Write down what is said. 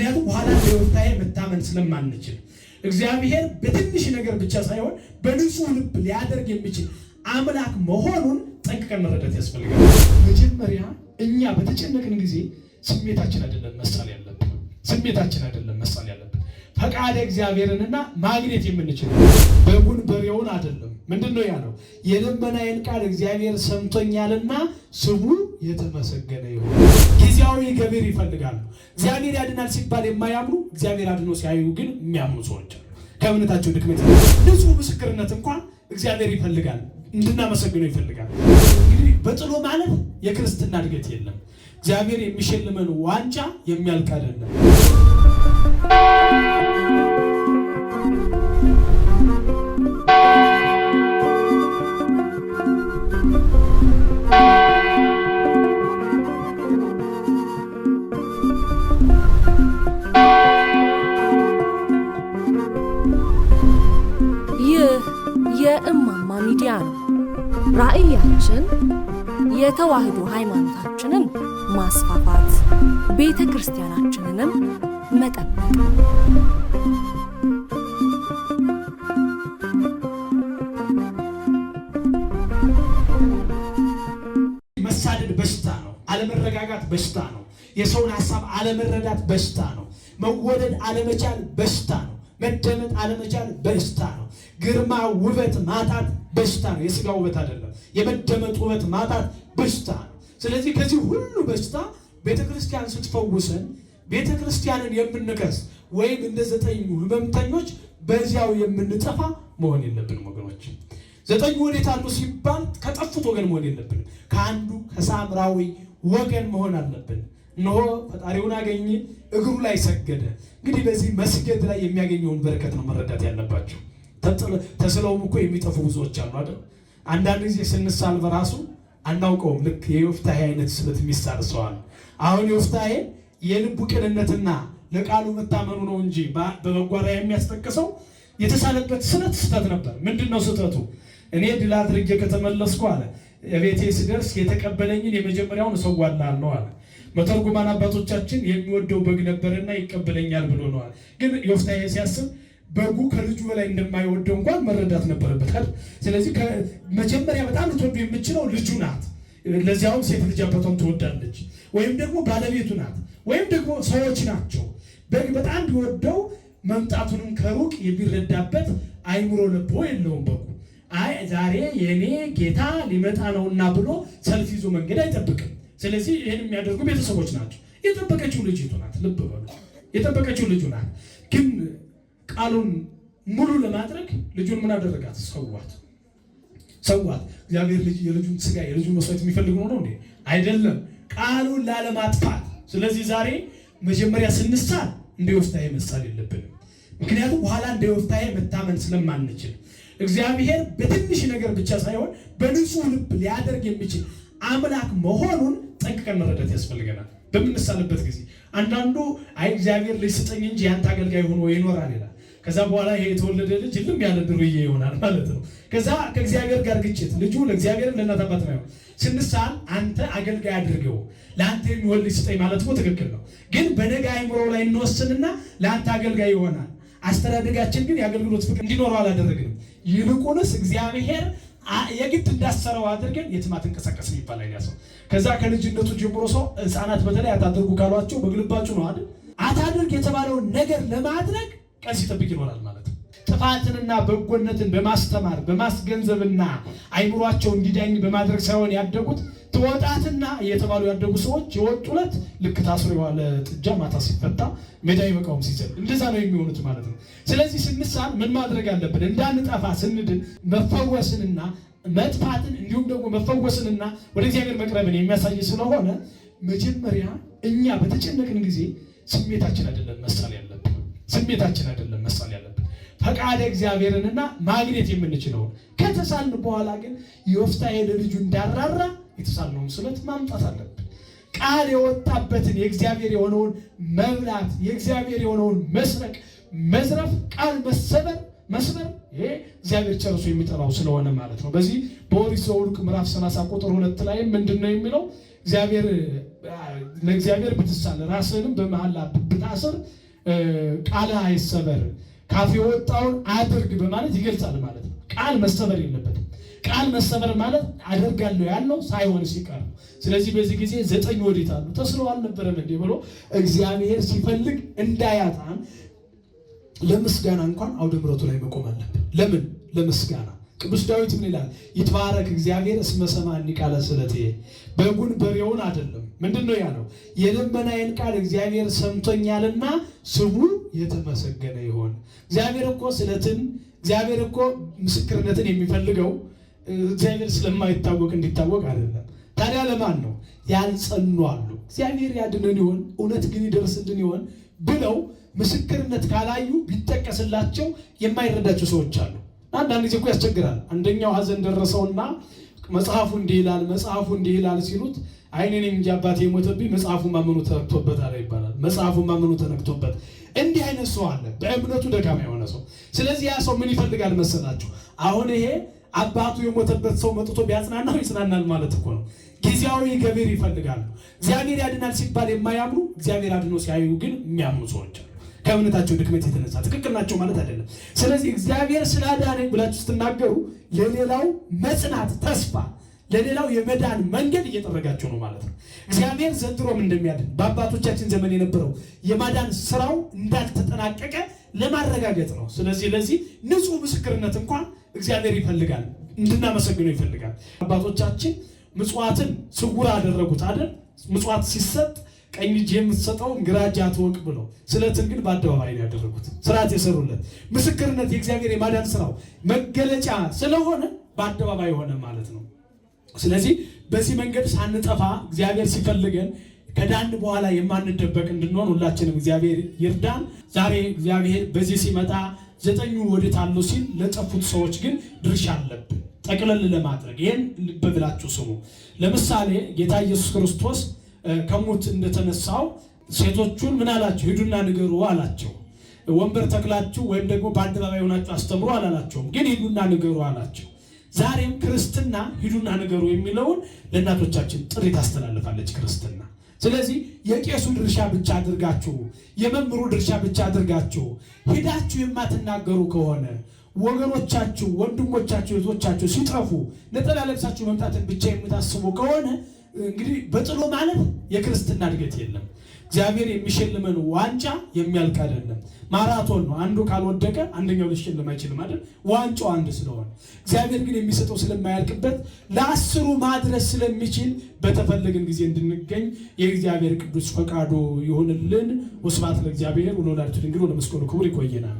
ምክንያቱም በኋላ ለዮፍታሔ መታመን ስለማንችል እግዚአብሔር በትንሽ ነገር ብቻ ሳይሆን በንጹህ ልብ ሊያደርግ የሚችል አምላክ መሆኑን ጠንቅቀን መረዳት ያስፈልጋል። መጀመሪያ እኛ በተጨነቅን ጊዜ ስሜታችን አይደለም መሳል ያለብን፣ ስሜታችን አይደለም መሳል ያለብን ፈቃደ እግዚአብሔርንና ማግኘት የምንችለው በጉን በሬውን አይደለም። ምንድነው ያለው? የልመናዬን ቃል እግዚአብሔር ሰምቶኛልና ስሙ የተመሰገነ ይሁን። ጊዜያዊ ገቢር ይፈልጋሉ። እግዚአብሔር ያድናል ሲባል የማያምኑ እግዚአብሔር አድኖ ሲያዩ ግን የሚያምኑ ሰዎች አሉ። ከእምነታቸው ድክመት ንጹህ ምስክርነት እንኳን እግዚአብሔር ይፈልጋል፣ እንድናመሰግነው ይፈልጋል። እንግዲህ በጥሎ ማለት የክርስትና እድገት የለም። እግዚአብሔር የሚሸልመን ዋንጫ የሚያልቅ አይደለም። ይህ የእማማ ሚዲያ ነው። ራዕያችን የተዋህዶ ሃይማኖታችንን ማስፋፋት፣ ቤተ ክርስቲያናችንንም መጠበቅ። መሳደድ በሽታ ነው። አለመረጋጋት በሽታ ነው። የሰውን ሐሳብ አለመረዳት በሽታ ነው። መወደድ አለመቻል በሽታ ነው። መደመጥ አለመቻል በሽታ ነው። ግርማ ውበት ማጣት በሽታ ነው። የሥጋ ውበት አይደለም። የመደመጥ ውበት ማጣት በሽታ ነው። ስለዚህ ከዚህ ሁሉ በሽታ ቤተክርስቲያን ስትፈውሰን ቤተክርስቲያንን የምንከስ ወይም እንደ 9 ሕመምተኞች በዚያው የምንጠፋ መሆን የለብንም ወገኖች። 9 ወዴት አሉ ሲባል ከጠፉት ወገን መሆን የለብንም። ከአንዱ ከሳምራዊ ወገን መሆን አለብን። እነሆ ፈጣሪውን አገኘ፣ እግሩ ላይ ሰገደ። እንግዲህ በዚህ መስገድ ላይ የሚያገኘውን በረከት ነው መረዳት ያለባቸው። ተስለውም እኮ የሚጠፉ ብዙዎች አሉ አይደል? አንዳንድ ጊዜ ስንሳል በራሱ አናውቀውም። ልክ የዮፍታሔ አይነት ስለት የሚሳል ሰው አለ። አሁን ዮፍታሔ የልቡ ቅንነትና ለቃሉ መታመኑ ነው እንጂ በመጓሪያ የሚያስጠቅሰው የተሳለበት ስለት ስህተት ነበር። ምንድነው ስህተቱ? እኔ ድል አድርጌ ከተመለስኩ አለ ቤቴ ስደርስ የተቀበለኝን የመጀመሪያውን እሰዋልሃለሁ አለ። መተርጉማን አባቶቻችን የሚወደው በግ ነበርና ይቀበለኛል ብሎ ነዋል። ግን ዮፍታሔ ሲያስብ በጉ ከልጁ በላይ እንደማይወደው እንኳን መረዳት ነበረበት አይደል? ስለዚህ መጀመሪያ በጣም ልትወዱ የምችለው ልጁ ናት። ለዚያውም ሴት ልጅ አባቷን ትወዳለች፣ ወይም ደግሞ ባለቤቱ ናት፣ ወይም ደግሞ ሰዎች ናቸው። በግ በጣም ቢወደው መምጣቱንም ከሩቅ የሚረዳበት አይምሮ ልቦ የለውም በጉ። አይ ዛሬ የኔ ጌታ ሊመጣ ነውና ብሎ ሰልፍ ይዞ መንገድ አይጠብቅም። ስለዚህ ይህን የሚያደርጉ ቤተሰቦች ናቸው። የጠበቀችው ልጅቱ ናት። ልብ በሉ፣ የጠበቀችው ልጁ ናት። ግን ቃሉን ሙሉ ለማድረግ ልጁን ምን አደረጋት? ሰዋት። እግዚአብሔር የልጁን ስጋ የልጁን መስዋዕት የሚፈልግ ነው እንዴ? አይደለም፣ ቃሉን ላለማጥፋት። ስለዚህ ዛሬ መጀመሪያ ስንሳል እንደ ዮፍታሔ መሳል የለብንም። ምክንያቱም በኋላ እንደ ዮፍታሔ መታመን ስለማንችል እግዚአብሔር በትንሽ ነገር ብቻ ሳይሆን በንጹህ ልብ ሊያደርግ የሚችል አምላክ መሆኑን ጠንቅቀን መረዳት ያስፈልገናል። በምንሳልበት ጊዜ አንዳንዱ አይ እግዚአብሔር ልጅ ስጠኝ እንጂ ያንተ አገልጋይ ሆኖ ይኖራል ይላል። ከዛ በኋላ ይሄ የተወለደ ልጅ ልም ያለ ድርዬ ይሆናል ማለት ነው። ከዛ ከእግዚአብሔር ጋር ግጭት፣ ልጁ ለእግዚአብሔር ለእናት አባት ነው። ስንሳል አንተ አገልጋይ አድርገው ለአንተ የሚሆን ልጅ ስጠኝ ማለት ነው ትክክል ነው። ግን በነገ አይምሮ ላይ እንወስንና ለአንተ አገልጋይ ይሆናል። አስተዳደጋችን ግን የአገልግሎት ፍቅር እንዲኖረው አላደረግንም። ይልቁንስ እግዚአብሔር የግድ እንዳሰረው አድርገን የትማት እንቀሳቀስ ይባላል ያ ሰው። ከዛ ከልጅነቱ ጀምሮ ሰው ሕፃናት በተለይ አታድርጉ ካሏቸው በግልባጩ ነው አይደል? አታድርግ የተባለውን ነገር ለማድረግ ቀን ሲጠብቅ ይኖራል ማለት ነው። ጥፋትንና በጎነትን በማስተማር በማስገንዘብና አይምሯቸው እንዲዳኝ በማድረግ ሳይሆን ያደጉት ተወጣትና እየተባሉ ያደጉ ሰዎች የወጡለት ልክ ታስሮ የዋለ ጥጃ ማታ ሲፈታ ሜዳ ይበቃውም ሲዘል እንደዛ ነው የሚሆኑት ማለት ነው። ስለዚህ ስንሳል ምን ማድረግ አለብን? እንዳንጠፋ ስንድን መፈወስንና መጥፋትን እንዲሁም ደግሞ መፈወስንና ወደ እግዚአብሔር መቅረብን የሚያሳይ ስለሆነ መጀመሪያ እኛ በተጨነቅን ጊዜ ስሜታችን አይደለም መሳል ያለብን፣ ስሜታችን አይደለም መሳል ያለብን ፈቃደ እግዚአብሔርንና ማግኘት የምንችለውን ከተሳልን በኋላ ግን ዮፍታሔ ለልጁ እንዳራራ የተሳልነውን ስለት ማምጣት አለብን። ቃል የወጣበትን የእግዚአብሔር የሆነውን መብላት፣ የእግዚአብሔር የሆነውን መስረቅ፣ መዝረፍ፣ ቃል መስበር ይሄ እግዚአብሔር ጨርሶ የሚጠላው ስለሆነ ማለት ነው። በዚህ በኦሪት ዘኍልቍ ምዕራፍ 30 ቁጥር 2 ላይ ምንድነው የሚለው? እግዚአብሔር ለእግዚአብሔር ብትሳል ራስህንም በመሐላ ብታስር ቃልህ አይሰበር፣ ካፍ የወጣውን አድርግ በማለት ይገልጻል ማለት ነው። ቃል መሰበር የለበትም። ቃል መሰበር ማለት አደርጋለሁ ያለው ሳይሆን ሲቀር ነው። ስለዚህ በዚህ ጊዜ 9 ወዲት አሉ ተስለው አልነበረም እንዴ ብሎ እግዚአብሔር ሲፈልግ እንዳያጣን ለምስጋና እንኳን አውደ ምሕረቱ ላይ መቆም አለብን። ለምን? ለምስጋና። ቅዱስ ዳዊት ምን ይላል? ይትባረክ እግዚአብሔር እስመ ሰማኒ ቃለ ስእለትየ። በጉን በሬውን አይደለም ምንድነው ያለው? የልመናዬን ቃል እግዚአብሔር ሰምቶኛልና ስሙ የተመሰገነ ይሁን። እግዚአብሔር እኮ ስእለትን፣ እግዚአብሔር እኮ ምስክርነትን የሚፈልገው እግዚአብሔር ስለማይታወቅ እንዲታወቅ አይደለም። ታዲያ ለማን ነው? ያልጸኑ አሉ። እግዚአብሔር ያድነን ይሆን እውነት ግን ይደርስልን ይሆን ብለው ምስክርነት ካላዩ ቢጠቀስላቸው የማይረዳቸው ሰዎች አሉ። አንዳንድ ጊዜ እኮ ያስቸግራል። አንደኛው ሐዘን ደረሰውና መጽሐፉ እንዲህ ይላል መጽሐፉ እንዲህ ይላል ሲሉት አይኔ ነኝ እንጂ አባቴ የሞተብኝ መጽሐፉ ማመኑ ተነክቶበታል ይባላል። መጽሐፉ ማመኑ ተነክቶበት እንዲህ አይነት ሰው አለ፣ በእምነቱ ደካማ የሆነ ሰው። ስለዚህ ያ ሰው ምን ይፈልጋል መሰላችሁ? አሁን ይሄ አባቱ የሞተበት ሰው መጥቶ ቢያጽናናው ይጽናናል ማለት እኮ ነው። ጊዜያዊ ገቢር ይፈልጋሉ። እግዚአብሔር ያድናል ሲባል የማያምኑ እግዚአብሔር አድኖ ሲያዩ ግን የሚያምኑ ሰዎች አሉ። ከእምነታቸው ድክመት የተነሳ ትክክል ናቸው ማለት አይደለም። ስለዚህ እግዚአብሔር ስላዳነኝ ብላችሁ ስትናገሩ ለሌላው መጽናት ተስፋ፣ ለሌላው የመዳን መንገድ እየጠረጋቸው ነው ማለት ነው። እግዚአብሔር ዘንድሮም እንደሚያድን በአባቶቻችን ዘመን የነበረው የማዳን ስራው እንዳልተጠናቀቀ ለማረጋገጥ ነው። ስለዚህ ለዚህ ንጹህ ምስክርነት እንኳን እግዚአብሔር ይፈልጋል፣ እንድናመሰግነው ይፈልጋል። አባቶቻችን ምጽዋትን ስውር አደረጉት አይደል? ምጽዋት ሲሰጥ ቀኝ እጅ የምትሰጠው ግራ እጅ አትወቅ ብለው፣ ስለትን ግን በአደባባይ ነው ያደረጉት። ስርዓት የሰሩለት ምስክርነት የእግዚአብሔር የማዳን ስራው መገለጫ ስለሆነ በአደባባይ ሆነ ማለት ነው። ስለዚህ በዚህ መንገድ ሳንጠፋ እግዚአብሔር ሲፈልገን ከዳን በኋላ የማንደበቅ እንድንሆን ሁላችንም እግዚአብሔር ይርዳን። ዛሬ እግዚአብሔር በዚህ ሲመጣ 9 ወዲት አሉ ሲል ለጠፉት ሰዎች ግን ድርሻ አለብን ጠቅለል ለማድረግ። ይህን ልብ ብላችሁ ስሙ። ለምሳሌ ጌታ ኢየሱስ ክርስቶስ ከሞት እንደተነሳው ሴቶቹን ምን አላቸው? ሂዱና ንገሩ አላቸው። ወንበር ተክላችሁ ወይም ደግሞ በአደባባይ ሆናችሁ አስተምሩ አላላቸውም፣ ግን ሂዱና ንገሩ አላቸው። ዛሬም ክርስትና ሂዱና ንገሩ የሚለውን ለእናቶቻችን ጥሪ ታስተላልፋለች ክርስትና። ስለዚህ የቄሱ ድርሻ ብቻ አድርጋችሁ፣ የመምህሩ ድርሻ ብቻ አድርጋችሁ ሂዳችሁ የማትናገሩ ከሆነ ወገኖቻችሁ፣ ወንድሞቻችሁ፣ እህቶቻችሁ ሲጠፉ ነጠላ ለብሳችሁ መምጣትን ብቻ የምታስቡ ከሆነ እንግዲህ በጥሎ ማለት የክርስትና እድገት የለም። እግዚአብሔር የሚሸልመን ዋንጫ የሚያልቅ አይደለም፣ ማራቶን ነው። አንዱ ካልወደቀ አንደኛው ሊሸለም አይችልም አይደል? ዋንጫው አንድ ስለሆነ እግዚአብሔር ግን የሚሰጠው ስለማያልቅበት ለ10 ማድረስ ስለሚችል በተፈለገን ጊዜ እንድንገኝ የእግዚአብሔር ቅዱስ ፈቃዱ ይሁንልን። ወስብሐት ለእግዚአብሔር ወለወላዲቱ ድንግል ወለመስቀሉ ክቡር። ይቆየናል።